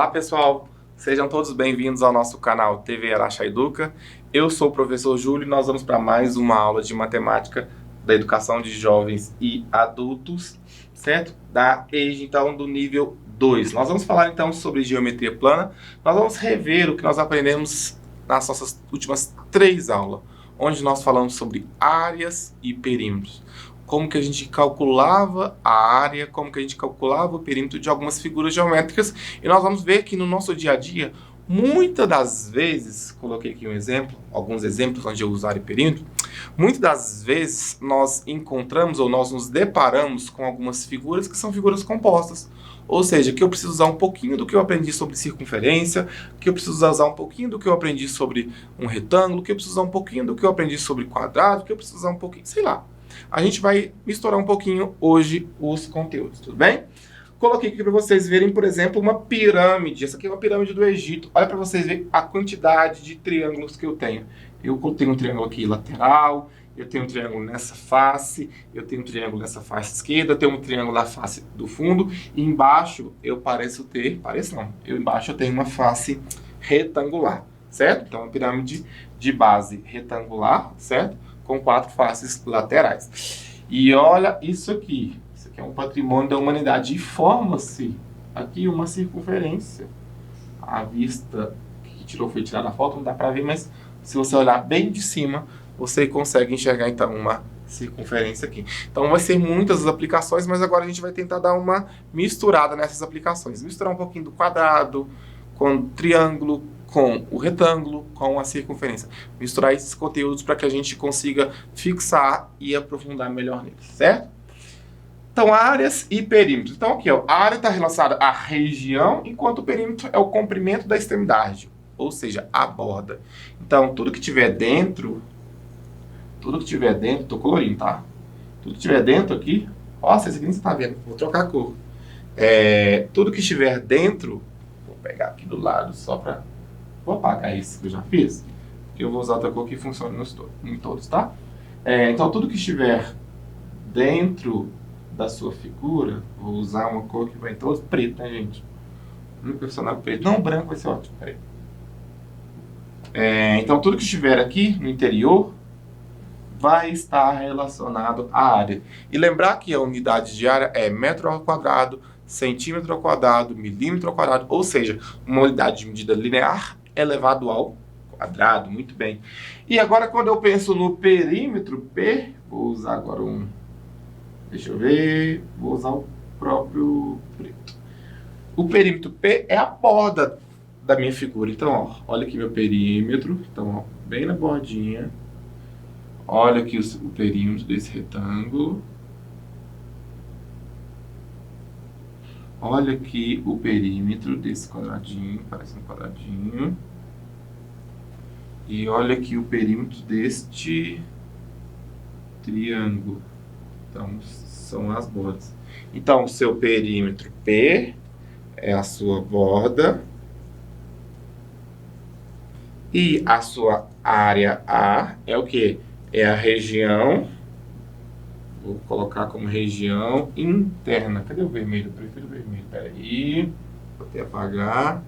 Olá pessoal, sejam todos bem-vindos ao nosso canal TV Araxá Educa. Eu sou o professor Júlio e nós vamos para mais uma aula de matemática da educação de jovens e adultos, certo? Da EJA, então, do nível 2. Nós vamos falar então sobre geometria plana. Nós vamos rever o que nós aprendemos nas nossas últimas 3 aulas, onde nós falamos sobre áreas e perímetros. Como que a gente calculava a área, como que a gente calculava o perímetro de algumas figuras geométricas. E nós vamos ver que no nosso dia a dia, muitas das vezes, coloquei aqui um exemplo, alguns exemplos onde eu uso área e perímetro, muitas das vezes nós encontramos ou nós nos deparamos com algumas figuras que são figuras compostas. Ou seja, que eu preciso usar um pouquinho do que eu aprendi sobre circunferência, que eu preciso usar um pouquinho do que eu aprendi sobre um retângulo, que eu preciso usar um pouquinho do que eu aprendi sobre quadrado, que eu preciso usar um pouquinho, sei lá. A gente vai misturar um pouquinho hoje os conteúdos, tudo bem? Coloquei aqui para vocês verem, por exemplo, uma pirâmide. Essa aqui é uma pirâmide do Egito. Olha para vocês verem a quantidade de triângulos que eu tenho. Eu tenho um triângulo aqui lateral, eu tenho um triângulo nessa face, eu tenho um triângulo nessa face esquerda, eu tenho um triângulo na face do fundo, e embaixo embaixo eu tenho uma face retangular, certo? Então, uma pirâmide de base retangular, certo? Com 4 faces laterais. E olha isso aqui. Isso aqui é um patrimônio da humanidade. E forma-se aqui uma circunferência. A vista que foi tirada a foto, não dá para ver, mas se você olhar bem de cima, você consegue enxergar então uma circunferência aqui. Então vai ser muitas as aplicações, mas agora a gente vai tentar dar uma misturada nessas aplicações. Misturar um pouquinho do quadrado com o triângulo, com o retângulo, com a circunferência. Misturar esses conteúdos para que a gente consiga fixar e aprofundar melhor neles, certo? Então, áreas e perímetros. Então, aqui, ó, a área está relacionada à região, enquanto o perímetro é o comprimento da extremidade, ou seja, a borda. Então, tudo que tiver dentro, tô colorindo, tá? Tudo que tiver dentro aqui, nossa, esse aqui não está vendo, vou trocar a cor. Tudo que estiver dentro, vou pegar aqui do lado só para... Vou apagar isso que eu já fiz, porque eu vou usar outra cor que funcione em todos, tá? Então, tudo que estiver dentro da sua figura, vou usar uma cor que vai em todos, preto, né, gente? No profissional preto. Não, branco vai ser ótimo, peraí. Então, tudo que estiver aqui no interior vai estar relacionado à área. E lembrar que a unidade de área é metro ao quadrado, centímetro ao quadrado, milímetro ao quadrado, ou seja, uma unidade de medida linear elevado ao quadrado, muito bem. E agora quando eu penso no perímetro P, vou usar agora vou usar o próprio preto. O perímetro P é a borda da minha figura. Então, ó, olha aqui meu perímetro, então, ó, bem na bordinha. Olha aqui o perímetro desse retângulo. Olha aqui o perímetro desse quadradinho, parece um quadradinho. E olha aqui o perímetro deste triângulo. Então, são as bordas. Então, o seu perímetro P é a sua borda. E a sua área A é o quê? É a região... Vou colocar como região interna. Cadê o vermelho? Eu prefiro o vermelho. Espera aí. Vou até apagar.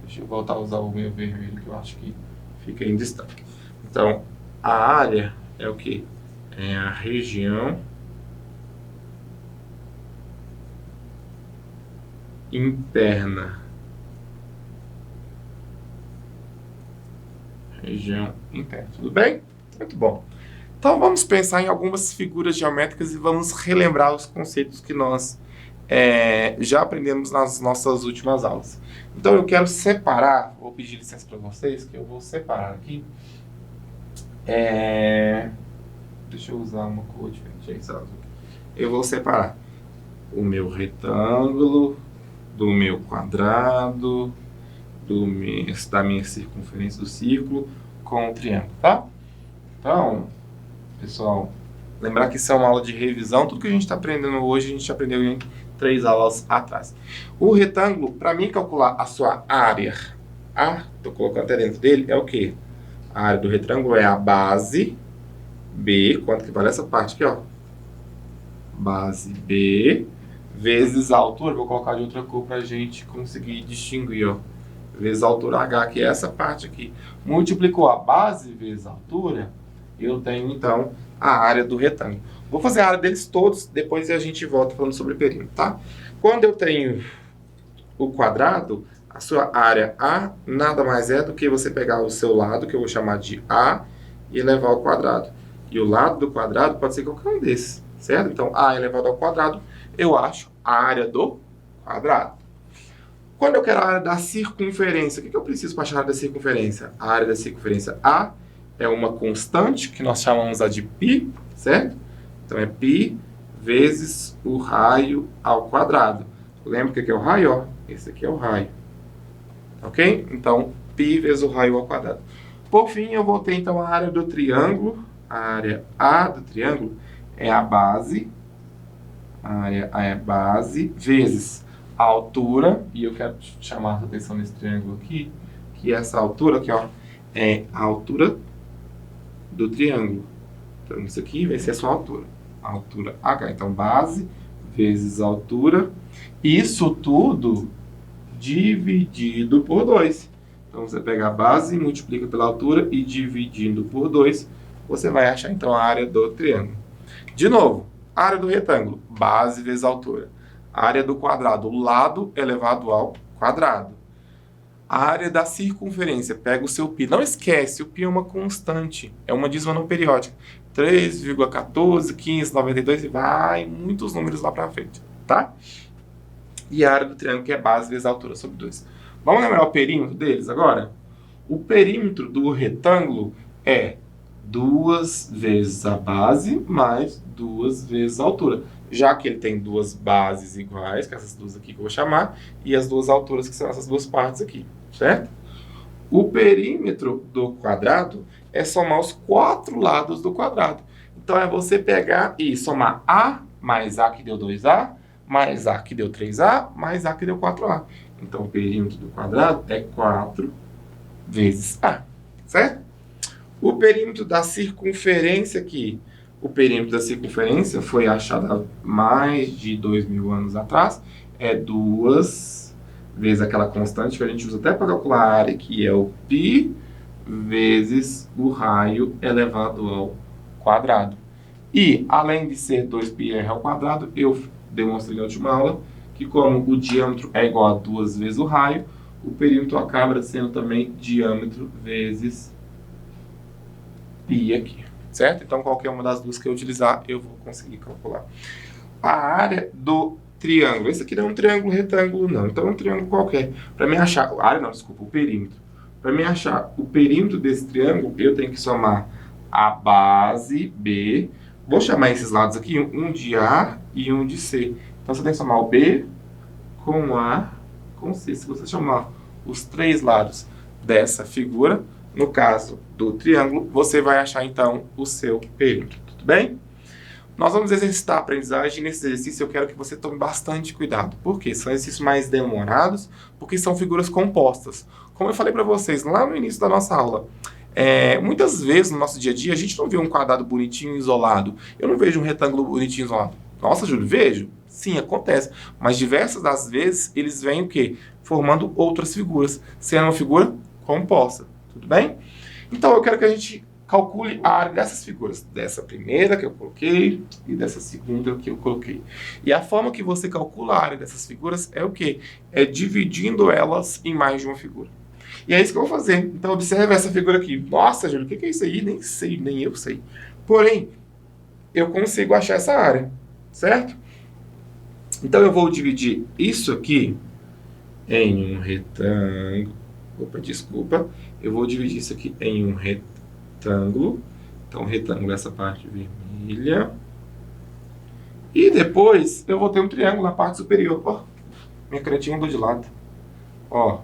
Deixa eu voltar a usar o meu vermelho, que eu acho que fica em destaque. Então, a área é o quê? É a região interna. Região interna. Tudo bem? Muito bom. Então, vamos pensar em algumas figuras geométricas e vamos relembrar os conceitos que nós já aprendemos nas nossas últimas aulas. Então, eu quero separar, vou pedir licença para vocês, que eu vou separar aqui. Deixa eu usar uma cor diferente. Eu vou separar o meu retângulo do meu quadrado, da minha circunferência do círculo com o triângulo, tá? Então... Pessoal, lembrar que isso é uma aula de revisão. Tudo que a gente está aprendendo hoje, a gente aprendeu em 3 aulas atrás. O retângulo, para mim calcular a sua área, estou colocando até dentro dele, é o quê? A área do retângulo é a base B, quanto que vale essa parte aqui, ó? Base B vezes a altura, vou colocar de outra cor para a gente conseguir distinguir, ó. Vezes a altura H, que é essa parte aqui. Multiplicou a base vezes a altura, eu tenho, então, a área do retângulo. Vou fazer a área deles todos, depois a gente volta falando sobre perímetro, tá? Quando eu tenho o quadrado, a sua área A nada mais é do que você pegar o seu lado, que eu vou chamar de A, e elevar ao quadrado. E o lado do quadrado pode ser qualquer um desses, certo? Então, A elevado ao quadrado, eu acho a área do quadrado. Quando eu quero a área da circunferência, o que eu preciso para achar a área da circunferência? A área da circunferência A é uma constante, que nós chamamos a de π, certo? Então, é π vezes o raio ao quadrado. Lembra o que é o raio? Ó? Esse aqui é o raio. Ok? Então, π vezes o raio ao quadrado. Por fim, eu vou ter, então, a área do triângulo. A área A do triângulo é a base. A área A é a base vezes a altura. E eu quero chamar a atenção nesse triângulo aqui, que essa altura aqui, ó, é a altura do triângulo. Então, isso aqui vai ser a sua altura. A altura H. Então, base vezes altura. Isso tudo dividido por 2. Então, você pega a base, multiplica pela altura e dividindo por 2, você vai achar, então, a área do triângulo. De novo, a área do retângulo, base vezes altura. A área do quadrado, lado elevado ao quadrado. A área da circunferência, pega o seu π. Não esquece, o π é uma constante, é uma dízima não periódica. 3,14, 15, 92 e vai muitos números lá para frente, tá? E a área do triângulo, que é base vezes a altura sobre 2. Vamos lembrar o perímetro deles agora? O perímetro do retângulo é 2 vezes a base mais 2 vezes a altura. Já que ele tem duas bases iguais, que essas duas aqui que eu vou chamar, e as duas alturas, que são essas duas partes aqui, certo? O perímetro do quadrado é somar os 4 lados do quadrado. Então, é você pegar e somar A mais A, que deu 2A, mais A, que deu 3A, mais A, que deu 4A. Então, o perímetro do quadrado é 4 vezes A, certo? O perímetro da circunferência aqui, o perímetro da circunferência foi achado há mais de 2.000 anos atrás, é 2 vezes aquela constante que a gente usa até para calcular a área, que é o π vezes o raio elevado ao quadrado. E, além de ser 2πr ao quadrado, eu demonstrei na última aula que, como o diâmetro é igual a 2 vezes o raio, o perímetro acaba sendo também diâmetro vezes π aqui, certo? Então, qualquer uma das duas que eu utilizar, eu vou conseguir calcular. A área do triângulo. Esse aqui não é um triângulo retângulo, não. Então, é um triângulo qualquer. Para mim achar... A área não, desculpa, o perímetro. Para mim achar o perímetro desse triângulo, eu tenho que somar a base B. Vou chamar esses lados aqui, um de A e um de C. Então, você tem que somar o B com A com C. Se você chamar os 3 lados dessa figura, no caso do triângulo, você vai achar, então, o seu perímetro. Tudo bem? Nós vamos exercitar a aprendizagem. Nesse exercício, eu quero que você tome bastante cuidado. Por quê? São exercícios mais demorados, porque são figuras compostas. Como eu falei para vocês lá no início da nossa aula, muitas vezes no nosso dia a dia, a gente não vê um quadrado bonitinho isolado. Eu não vejo um retângulo bonitinho isolado. Nossa, Júlio, vejo? Sim, acontece. Mas diversas das vezes, eles vêm o quê? Formando outras figuras, sendo uma figura composta. Tudo bem? Então, eu quero que a gente calcule a área dessas figuras. Dessa primeira que eu coloquei e dessa segunda que eu coloquei. E a forma que você calcula a área dessas figuras é o quê? É dividindo elas em mais de uma figura. E é isso que eu vou fazer. Então, observe essa figura aqui. Nossa, Júlio, o que é isso aí? Nem sei, nem eu sei. Porém, eu consigo achar essa área, certo? Então, eu vou dividir isso aqui em um retângulo. Opa, desculpa. Eu vou dividir isso aqui em um retângulo. Então, retângulo é essa parte vermelha. E depois, eu vou ter um triângulo na parte superior. Ó, minha canetinha mudou de lado. Ó.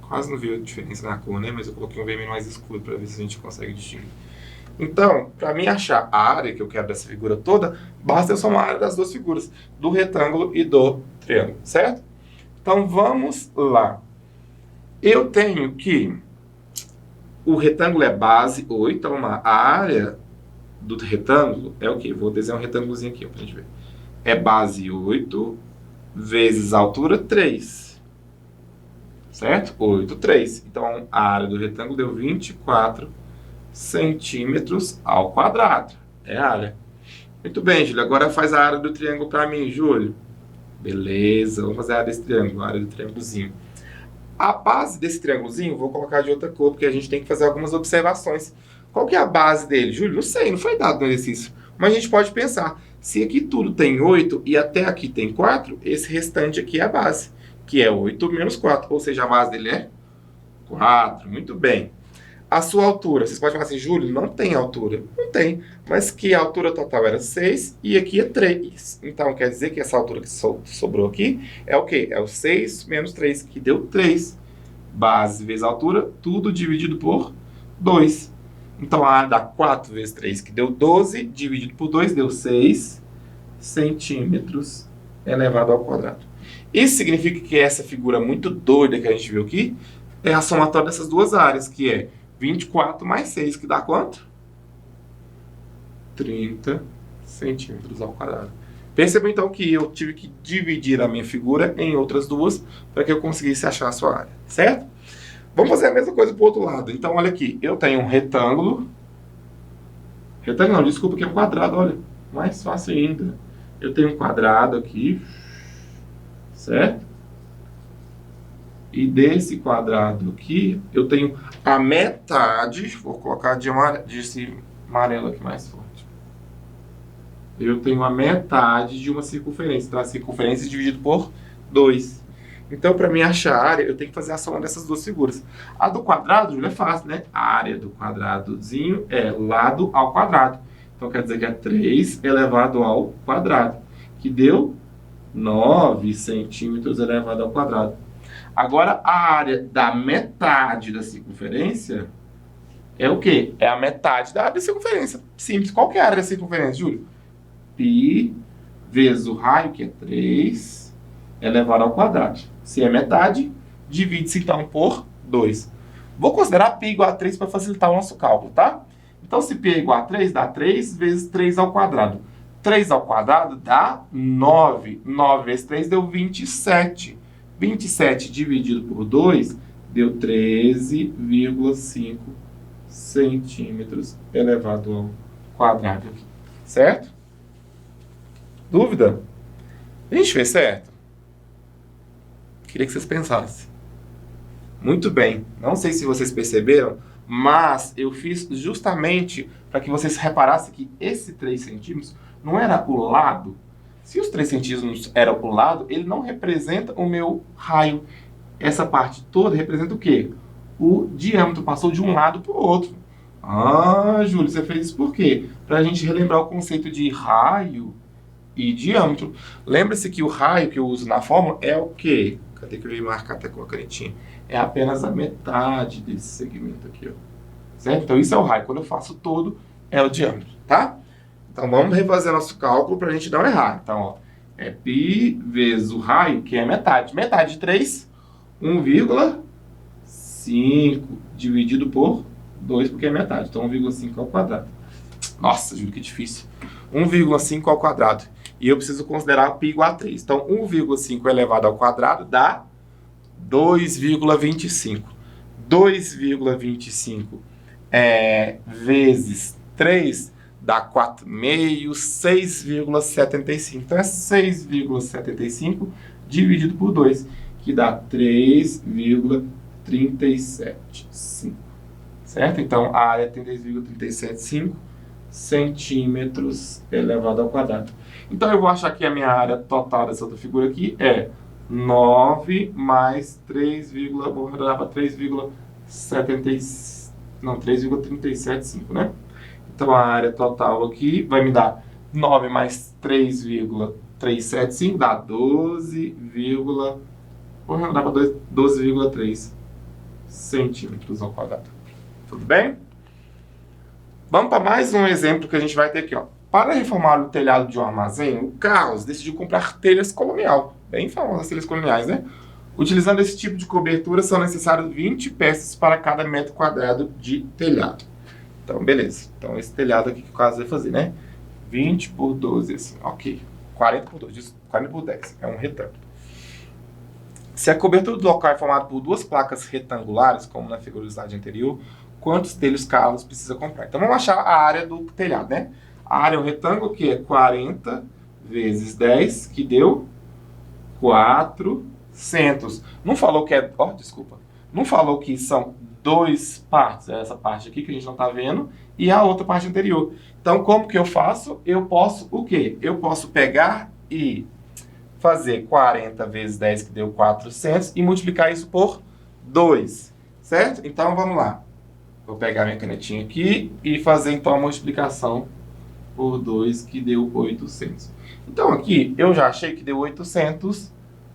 Quase não viu a diferença na cor, né? Mas eu coloquei um vermelho mais escuro para ver se a gente consegue distinguir. Então, para mim achar a área que eu quero dessa figura toda, basta eu somar a área das duas figuras, do retângulo e do triângulo, certo? Então, vamos lá. Eu tenho que o retângulo é base 8, então a área do retângulo é o quê? Vou desenhar um retângulozinho aqui, para a gente ver. é base 8 vezes altura 3. Certo? 8, 3. Então, a área do retângulo deu 24 centímetros ao quadrado. É a área. Muito bem, Júlio. Agora faz a área do triângulo para mim, Júlio. Beleza. Vamos fazer a área desse triângulo, a área do triângulozinho. A base desse triângulozinho, vou colocar de outra cor, porque a gente tem que fazer algumas observações. Qual que é a base dele, Júlio? Não sei, não foi dado no exercício. Mas a gente pode pensar, se aqui tudo tem 8 e até aqui tem 4, esse restante aqui é a base, que é 8 menos 4. Ou seja, a base dele é 4. Muito bem. A sua altura, vocês podem falar assim, Júlio, não tem altura. Não tem, mas que a altura total era 6 e aqui é 3. Então, quer dizer que essa altura que sobrou aqui é o quê? É o 6 menos 3, que deu 3. Base vezes altura, tudo dividido por 2. Então, a área dá 4 vezes 3, que deu 12, dividido por 2, deu 6 centímetros elevado ao quadrado. Isso significa que essa figura muito doida que a gente viu aqui é a somatória dessas duas áreas, que é 24 mais 6, que dá quanto? 30 centímetros ao quadrado. Perceba então que eu tive que dividir a minha figura em outras duas para que eu conseguisse achar a sua área, certo? Vamos fazer a mesma coisa para o outro lado. Então, olha aqui, eu tenho um retângulo. Retângulo não, desculpa, que é um quadrado, olha. Mais fácil ainda. Eu tenho um quadrado aqui, certo? E desse quadrado aqui, eu tenho a metade, vou colocar desse amarelo aqui mais forte. Eu tenho a metade de uma circunferência, então a circunferência é dividida por 2. Então, para mim achar a área, eu tenho que fazer a soma dessas duas figuras. A do quadrado, Júlio, é fácil, né? A área do quadradozinho é lado ao quadrado. Então, quer dizer que é 3 elevado ao quadrado, que deu 9 centímetros elevado ao quadrado. Agora, a área da metade da circunferência é o quê? É a metade da área da circunferência. Simples. Qual que é a área da circunferência, Júlio? Π vezes o raio, que é 3, elevado ao quadrado. Se é metade, divide-se então por 2. Vou considerar π igual a 3 para facilitar o nosso cálculo, tá? Então, se π é igual a 3, dá 3 vezes 3 ao quadrado. 3 ao quadrado dá 9. 9 vezes 3 deu 27. 27 dividido por 2 deu 13,5 centímetros elevado ao quadrado aqui. Certo? Dúvida? A gente fez certo? Queria que vocês pensassem. Muito bem. Não sei se vocês perceberam, mas eu fiz justamente para que vocês reparassem que esse 3 centímetros não era o lado. Se os 3 centímetros eram o lado, ele não representa o meu raio. Essa parte toda representa o quê? O diâmetro passou de um lado para o outro. Ah, Júlio, você fez isso por quê? Para a gente relembrar o conceito de raio e diâmetro. Lembra-se que o raio que eu uso na fórmula é o quê? Cadê que eu ia marcar até com a canetinha? É apenas a metade desse segmento aqui, ó. Certo? Então, isso é o raio. Quando eu faço todo, é o diâmetro, tá? Então, vamos refazer nosso cálculo para a gente não errar. Então, ó, é π vezes o raio, que é metade. Metade de 3, 1,5 dividido por 2, porque é metade. Então, 1,5 ao quadrado. Nossa, juro que difícil. 1,5 ao quadrado. E eu preciso considerar π igual a 3. Então, 1,5 elevado ao quadrado dá 2,25. 2,25 vezes 3 dá 4,5, 6,75. Então, é 6,75 dividido por 2, que dá 3,375. Certo? Então, a área tem 3,375 centímetros elevado ao quadrado. Então, eu vou achar que a minha área total dessa outra figura aqui é 9 mais 3, vou arredondar para 3,375, né? Então, a área total aqui vai me dar 9 mais 3,375, dá 12,3 centímetros ao quadrado. Tudo bem? Vamos para mais um exemplo que a gente vai ter aqui, ó. Para reformar o telhado de um armazém, o Carlos decidiu comprar telhas colonial. Bem famosas telhas coloniais, né? Utilizando esse tipo de cobertura, são necessárias 20 peças para cada metro quadrado de telhado. Então, beleza. Então, esse telhado aqui que o Carlos vai fazer, né? 20 por 12, assim. Ok. 40 por 2, 40 por 10, é um retângulo. Se a cobertura do local é formada por duas placas retangulares, como na figura do slide anterior, quantos telhos Carlos precisa comprar? Então vamos achar a área do telhado, né? A área é um retângulo que é 40 vezes 10, que deu 400. Não falou que é... desculpa. Não falou que são duas partes. É essa parte aqui que a gente não está vendo e a outra parte anterior. Então, como que eu faço? Eu posso o quê? Eu posso pegar e fazer 40 vezes 10, que deu 400, e multiplicar isso por 2, certo? Então, vamos lá. Vou pegar minha canetinha aqui e fazer, então, a multiplicação por 2, que deu 800. Então, aqui, eu já achei que deu 800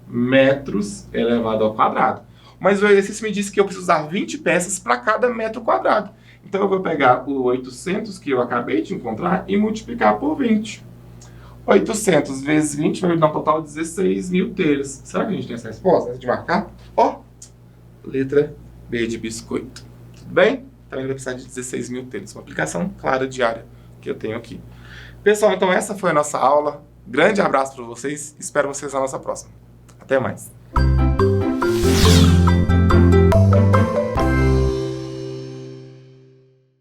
metros elevado ao quadrado. Mas o exercício me disse que eu preciso usar 20 peças para cada metro quadrado. Então, eu vou pegar o 800 que eu acabei de encontrar e multiplicar por 20. 800 vezes 20 vai me dar um total de 16 mil telhas. Será que a gente tem essa resposta antes de marcar? Letra B de biscoito. Tudo bem? Então, ele vai precisar de 16 mil telhas. Uma aplicação clara diária que eu tenho aqui. Pessoal, então essa foi a nossa aula. Grande abraço para vocês. Espero vocês na nossa próxima. Até mais.